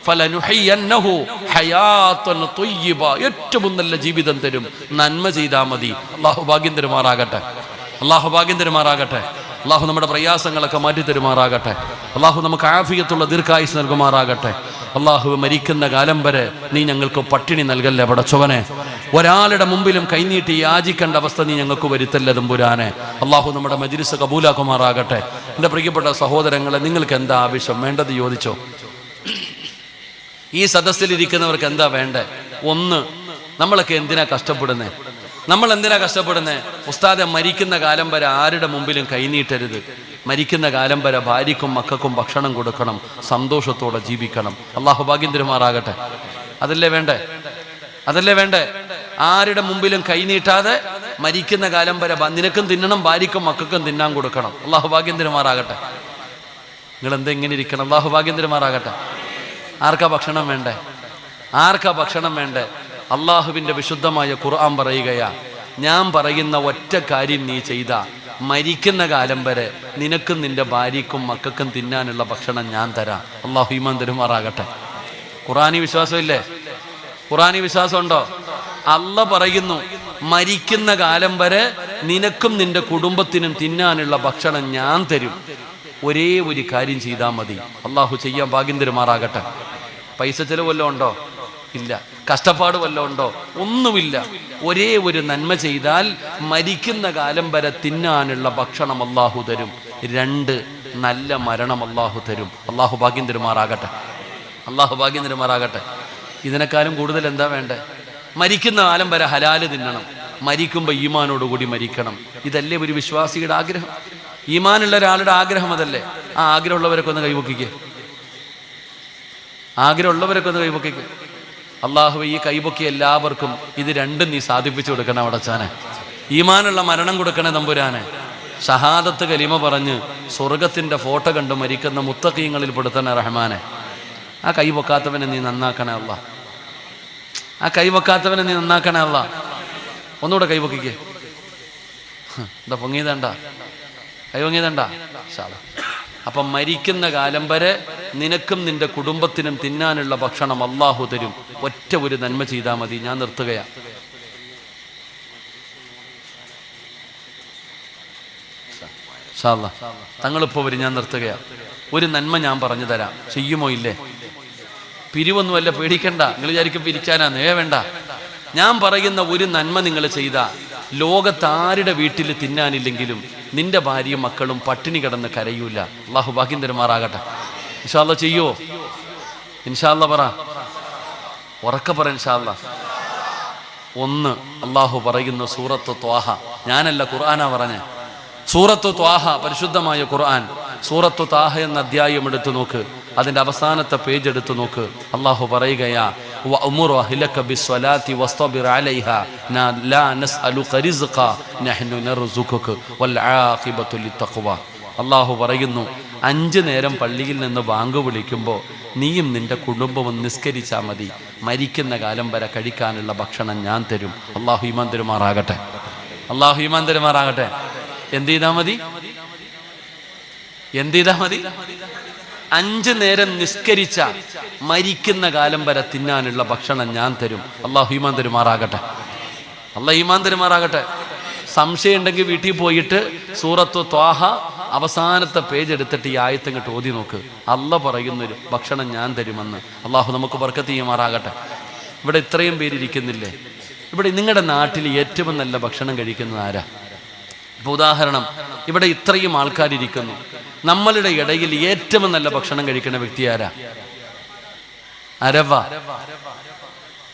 ഫലനുഹയ്യന്നഹു ഹയാതൻ ത്വയ്യിബ. ഏറ്റവും നല്ല ജീവിതം തരും, നന്മ ചെയ്താൽ മതി. അള്ളാഹു ഭാഗ്യം തരുമാറാകട്ടെ. അള്ളാഹു ഭാഗ്യം തരുമാറാകട്ടെ. അള്ളാഹു നമ്മുടെ പ്രയാസങ്ങളൊക്കെ മാറ്റി തരുമാറാകട്ടെ. അള്ളാഹു നമുക്ക് ആഫിയത്തുള്ള ദീർഘായുസ് നൽകുമാറാകട്ടെ. അള്ളാഹു മരിക്കുന്ന കാലം വരെ നീ ഞങ്ങൾക്ക് പട്ടിണി നൽകല്ലേ പടച്ചവനെ. ഒരാളുടെ മുമ്പിലും കൈനീട്ടി യാചിക്കേണ്ട അവസ്ഥ നീ ഞങ്ങൾക്ക് വരുത്തല്ലേ തമ്പുരാനെ. അള്ളാഹു നമ്മുടെ മജ്‌ലിസ് കബൂലാക്കുമാറാകട്ടെ. എൻ്റെ പ്രിയപ്പെട്ട സഹോദരങ്ങളെ, നിങ്ങൾക്ക് എന്താ ആവശ്യം? വേണ്ടത് ചോദിച്ചോ. ഈ സദസ്സിലിരിക്കുന്നവർക്ക് എന്താ വേണ്ടേ? ഒന്ന്, നമ്മളൊക്കെ എന്തിനാ കഷ്ടപ്പെടുന്നേ? നമ്മൾ എന്തിനാ കഷ്ടപ്പെടുന്നേ? ഉസ്താദെ, മരിക്കുന്ന കാലം വരെ ആരുടെ മുമ്പിലും കൈനീട്ടരുത്. മരിക്കുന്ന കാലം വരെ ഭാര്യക്കും മക്കൾക്കും ഭക്ഷണം കൊടുക്കണം, സന്തോഷത്തോടെ ജീവിക്കണം. അള്ളാഹു ഭാഗ്യം തരുമാറാകട്ടെ. അതല്ലേ വേണ്ടേ? അതല്ലേ വേണ്ടേ? ആരുടെ മുമ്പിലും കൈനീട്ടാതെ മരിക്കുന്ന കാലം വരെ നിനക്കും തിന്നണം, ഭാര്യക്കും മക്കൾക്കും തിന്നാൻ കൊടുക്കണം. അള്ളാഹു ഭാഗ്യം തരുമാറാകട്ടെ. നിങ്ങൾ എന്താ ഇങ്ങനെ ഇരിക്കണം? അള്ളാഹു ഭാഗ്യം തരുമാറാകട്ടെ. ആർക്കാ ഭക്ഷണം വേണ്ടേ? ആർക്കാ ഭക്ഷണം വേണ്ടേ? അള്ളാഹുവിൻ്റെ വിശുദ്ധമായ ഖുർആൻ പറയുകയാ, ഞാൻ പറയുന്ന ഒറ്റ കാര്യം നീ ചെയ്താ മരിക്കുന്ന കാലം വരെ നിനക്കും നിന്റെ ഭാര്യക്കും മക്കൾക്കും തിന്നാനുള്ള ഭക്ഷണം ഞാൻ തരാം. അള്ളാഹു ഈമാൻ തരുമാറാകട്ടെ. ഖുർആനി വിശ്വാസമില്ലേ? ഖുർആനി വിശ്വാസമുണ്ടോ? അള്ളാഹ് പറയുന്നു, മരിക്കുന്ന കാലം വരെ നിനക്കും നിന്റെ കുടുംബത്തിനും തിന്നാനുള്ള ഭക്ഷണം ഞാൻ തരും. ഒരേ ഒരു കാര്യം ചെയ്താൽ മതി. അള്ളാഹു ചെയ്യാൻ ഭാഗ്യം തരുമാറാകട്ടെ. പൈസ ചെലവ് വല്ലതും ഉണ്ടോ? ഇല്ല. കഷ്ടപ്പാട് വല്ലതും ഉണ്ടോ? ഒന്നുമില്ല. ഒരേ ഒരു നന്മ ചെയ്താൽ മരിക്കുന്ന കാലം വരെ തിന്നാനുള്ള ഭക്ഷണം അള്ളാഹു തരും. 2, നല്ല മരണം അള്ളാഹു തരും. അള്ളാഹു ഭാഗ്യം തരുമാറാകട്ടെ. അള്ളാഹു ഭാഗ്യം തരുമാറാകട്ടെ. ഇതിനേക്കാളും കൂടുതൽ എന്താ വേണ്ടേ? മരിക്കുന്ന കാലം വരെ ഹലാല് തിന്നണം, മരിക്കുമ്പോൾ ഈമാനോടുകൂടി മരിക്കണം. ഇതല്ലേ ഒരു വിശ്വാസിയുടെ ആഗ്രഹം? ഈമാനുള്ള ഒരാളുടെ ആഗ്രഹം അതല്ലേ? ആ ആഗ്രഹമുള്ളവരൊക്കെ ഒന്ന് കൈപൊക്കിക്കേ. ആഗ്രഹമുള്ളവരൊക്കെ ഒന്ന് കൈപൊക്കിക്കേ. അള്ളാഹു ഈ കൈപൊക്കി എല്ലാവർക്കും ഇത് രണ്ടും നീ സാധിപ്പിച്ചു കൊടുക്കണം അവിടച്ചാനെ. ഈമാനുള്ള മരണം കൊടുക്കണേ തമ്പുരാനെ. ഷഹാദത്ത് കലിമ പറഞ്ഞ് സ്വർഗത്തിൻ്റെ ഫോട്ടോ കണ്ട് മരിക്കുന്ന മുത്തഖീങ്ങളിൽ പെടുത്തണേ റഹ്മാനെ. ആ കൈ പൊക്കാത്തവനെ നീ നന്നാക്കണേ അല്ല. ആ കൈ പൊക്കാത്തവനെ നീ നന്നാക്കണേ അല്ല. ഒന്നുകൂടെ കൈ പൊക്കിക്കേ. എന്താ പൊങ്ങിയതണ്ട? കൈ പൊങ്ങിയതണ്ട? അപ്പം മരിക്കുന്ന കാലം വരെ നിനക്കും നിന്റെ കുടുംബത്തിനും തിന്നാനുള്ള ഭക്ഷണം അള്ളാഹു തരും. ഒറ്റ ഒരു നന്മ ചെയ്താൽ മതി. ഞാൻ നിർത്തുകയാണ്. തങ്ങളിപ്പോൾ വരും, ഞാൻ നിർത്തുകയാണ്. ഒരു നന്മ ഞാൻ പറഞ്ഞു തരാം, ചെയ്യുമോ ഇല്ലേ? പിരിവൊന്നുമല്ല, പേടിക്കണ്ട. നിങ്ങൾ വിചാരിക്കും പിരിക്കാനാന്ന്. വേണ്ട. ഞാൻ പറയുന്ന ഒരു നന്മ നിങ്ങൾ ചെയ്താൽ ലോകത്താരുടെ വീട്ടിൽ തിന്നാനില്ലെങ്കിലും നിന്റെ ഭാര്യയും മക്കളും പട്ടിണി കിടന്ന് കരയൂല. അള്ളാഹു ഭാഗ്യം തരുമാറാകട്ടെ. ഇൻഷാ അല്ലാഹ് ചെയ്യോ? ഇൻഷാ അല്ലാഹ് പറ, ഉറക്കെ പറ ഇൻഷാ അല്ലാഹ്. 1, അള്ളാഹു പറയുന്ന സൂറത്ത് ത്വാഹ. ഞാനല്ല, ഖുർആനാ പറഞ്ഞേ. സൂറത്ത് ത്വാഹ, പരിശുദ്ധമായ ഖുർആൻ. സൂറത്ത് ത്വാഹ എന്ന അധ്യായം എടുത്തു നോക്ക്. അതിൻ്റെ അവസാനത്തെ പേജ് എടുത്തു നോക്ക്. അള്ളാഹു പറയുകയാ, വഅ്മുർ അഹ്ലക ബിസ്സലാത്തി വസ്തബിർ അലൈഹാ ലാ നസ്അലുക റിസ്ഖ നഹ്നു നർസുഖുക വൽ ആഖിബതു ലിത്തഖ്വ. അള്ളാഹു പറയുന്നു, 5 നേരം പള്ളിയിൽ നിന്ന് ബാങ്ക് വിളിക്കുമ്പോൾ നീയും നിന്റെ കുടുംബവും നിസ്കരിച്ചാൽ മതി. മരിക്കുന്ന കാലം വരെ കഴിക്കാനുള്ള ഭക്ഷണം ഞാൻ തരും. അള്ളാഹു ഈമാൻ തരുമാറാകട്ടെ. അള്ളാഹു ഈമാൻ തരുമാറാകട്ടെ. എന്ത് ചെയ്താൽ മതി? 5 നേരം നിസ്കരിച്ച മരിക്കുന്ന കാലം വരെ തിന്നാനുള്ള ഭക്ഷണം ഞാൻ തരും. അള്ളാഹു ഈമാൻ തരുമാറാകട്ടെ. അള്ളാഹു ഈമാൻ തരുമാറാകട്ടെ. സംശയം ഉണ്ടെങ്കിൽ വീട്ടിൽ പോയിട്ട് സൂറത്തു ത്വാഹ അവസാനത്തെ പേജ് എടുത്തിട്ട് ഈ ആയത്ത് ഇങ്ങോട്ട് ഓതി നോക്ക്. അള്ളാഹ് പറയുന്നൊരു ഭക്ഷണം ഞാൻ തരുമെന്ന്. അള്ളാഹു നമുക്ക് ബർക്കത്ത് ചെയ്യുമാറാകട്ടെ. ഇവിടെ ഇത്രയും പേരിയ്ക്കുന്നില്ലേ? ഇവിടെ നിങ്ങളുടെ നാട്ടിൽ ഏറ്റവും നല്ല ഭക്ഷണം കഴിക്കുന്നത് ആരാ? ഇപ്പോൾ ഉദാഹരണം, ഇവിടെ ഇത്രയും ആൾക്കാരിയ്ക്കുന്നു. നമ്മളുടെ ഇടയിൽ ഏറ്റവും നല്ല ഭക്ഷണം കഴിക്കുന്ന വ്യക്തി ആരാ? ആരവാ?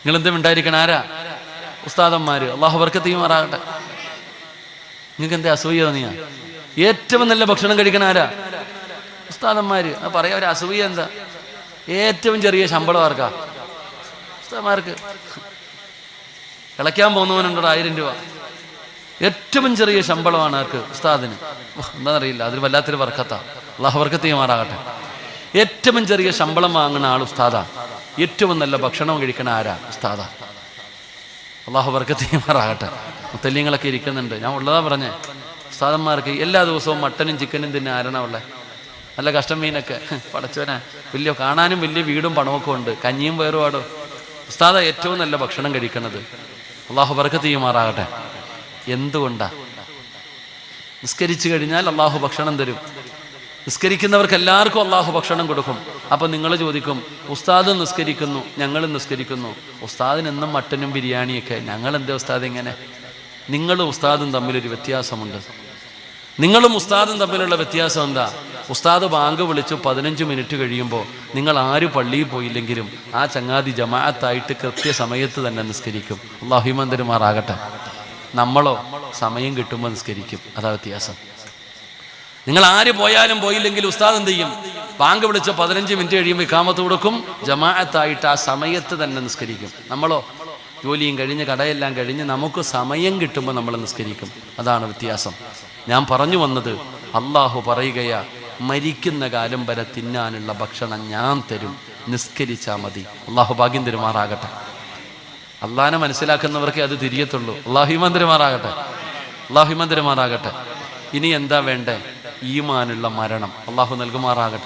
നിങ്ങളെന്തും ഉണ്ടായിരിക്കണം. ആരാ? ഉസ്താദന്മാര്. അള്ളാഹു ബർക്കത്ത് ചെയ്യുമാറാകട്ടെ. നിങ്ങൾക്ക് എന്താ അസൂയ തോന്നിയാ? ഏറ്റവും നല്ല ഭക്ഷണം കഴിക്കണ ആരാ? ഉസ്താദന്മാര്. അത് പറയാ, ഒരു അസൂയ എന്താ? ഏറ്റവും ചെറിയ ശമ്പളം ആർക്കാ? ഉസ്താദന്മാർക്ക്. കളിക്കാൻ പോകുന്നവനുണ്ടോ 1000 രൂപ? ഏറ്റവും ചെറിയ ശമ്പളമാണ് ആർക്ക്? ഉസ്താദിന്. എന്താണെന്നറിയില്ല, അതൊരു വല്ലാത്തൊരു ബർക്കത്താ. അള്ളാഹു ബർക്കത്ത് ചെയ്യുമാറാകട്ടെ. ഏറ്റവും ചെറിയ ശമ്പളം വാങ്ങുന്ന ആൾ ഉസ്താദാ. ഏറ്റവും നല്ല ഭക്ഷണം കഴിക്കണ ആരാ? ഉസ്താദാ. അള്ളാഹു ബർക്കത്ത് ചെയ്യുമാറാകട്ടെ. മുത്തല്ലിങ്ങളൊക്കെ ഇരിക്കുന്നുണ്ട്. ഞാൻ ഉള്ളതാ പറഞ്ഞേ. ഉസ്താദന്മാർക്ക് എല്ലാ ദിവസവും മട്ടനും ചിക്കനും തിന്നെ ആരണ ഉള്ളേ. നല്ല കഷ്ടം മീനൊക്കെ പടച്ചവനാ. വലിയ കാണാനും വലിയ വീടും പണമൊക്കെ ഉണ്ട്. കഞ്ഞിയും വേറുപാടോ. ഉസ്താദ ഏറ്റവും നല്ല ഭക്ഷണം കഴിക്കുന്നത്. അള്ളാഹു ബർക്കത്ത് ചെയ്യുമാറാകട്ടെ. എന്തുകൊണ്ടാ? നിസ്കരിച്ചു കഴിഞ്ഞാൽ അള്ളാഹു ഭക്ഷണം തരും. നിസ്കരിക്കുന്നവർക്ക് എല്ലാവർക്കും അള്ളാഹു ഭക്ഷണം കൊടുക്കും. അപ്പം നിങ്ങൾ ചോദിക്കും, ഉസ്താദ് നിസ്കരിക്കുന്നു, ഞങ്ങളും നിസ്കരിക്കുന്നു, ഉസ്താദിന് എന്നും മട്ടനും ബിരിയാണിയൊക്കെ, ഞങ്ങൾ എന്താ ഉസ്താദ് ഇങ്ങനെ? നിങ്ങളും ഉസ്താദും തമ്മിലൊരു വ്യത്യാസമുണ്ട്. നിങ്ങളും ഉസ്താദും തമ്മിലുള്ള വ്യത്യാസം എന്താ? ഉസ്താദ് ബാങ്ക് വിളിച്ചു 15 മിനിറ്റ് കഴിയുമ്പോൾ നിങ്ങൾ ആര് പള്ളിയിൽ പോയില്ലെങ്കിലും ആ ചങ്ങാതി ജമാഅത്തായിട്ട് കൃത്യസമയത്ത് തന്നെ നിസ്കരിക്കും. അല്ലാഹു ഈമാൻ തരുമാറാകട്ടെ. നമ്മളോ സമയം കിട്ടുമ്പോൾ നിസ്കരിക്കും. അതാ വ്യത്യാസം. നിങ്ങൾ ആര് പോയാലും പോയില്ലെങ്കിൽ ഉസ്താദ് എന്ത് ചെയ്യും? ബാങ്ക് വിളിച്ച 15 മിനിറ്റ് കഴിയുമ്പോൾ ഇഖാമത്ത് കൊടുക്കും. ജമാഅത്തായിട്ട് ആ സമയത്ത് തന്നെ നിസ്കരിക്കും. നമ്മളോ ജോലിയും കഴിഞ്ഞ് കടയെല്ലാം കഴിഞ്ഞ് നമുക്ക് സമയം കിട്ടുമ്പോൾ നമ്മൾ നിസ്കരിക്കും. അതാണ് വ്യത്യാസം. ഞാൻ പറഞ്ഞു വന്നത്, അള്ളാഹു പറയുകയാ, മരിക്കുന്ന കാലം വരെ തിന്നാനുള്ള ഭക്ഷണം ഞാൻ തരും, നിസ്കരിച്ചാൽ മതി. അള്ളാഹു ഭാഗ്യം തരുമാറാകട്ടെ. അള്ളാഹിനെ മനസ്സിലാക്കുന്നവർക്കേ അത് തിരിയത്തുള്ളൂ. അള്ളാഹു ഈമാൻ തരുമാറാകട്ടെ. അള്ളാഹു ഈമാൻ തരുമാറാകട്ടെ. ഇനി എന്താ വേണ്ടേ? ഈമാനുള്ള മരണം അള്ളാഹു നൽകുമാറാകട്ടെ.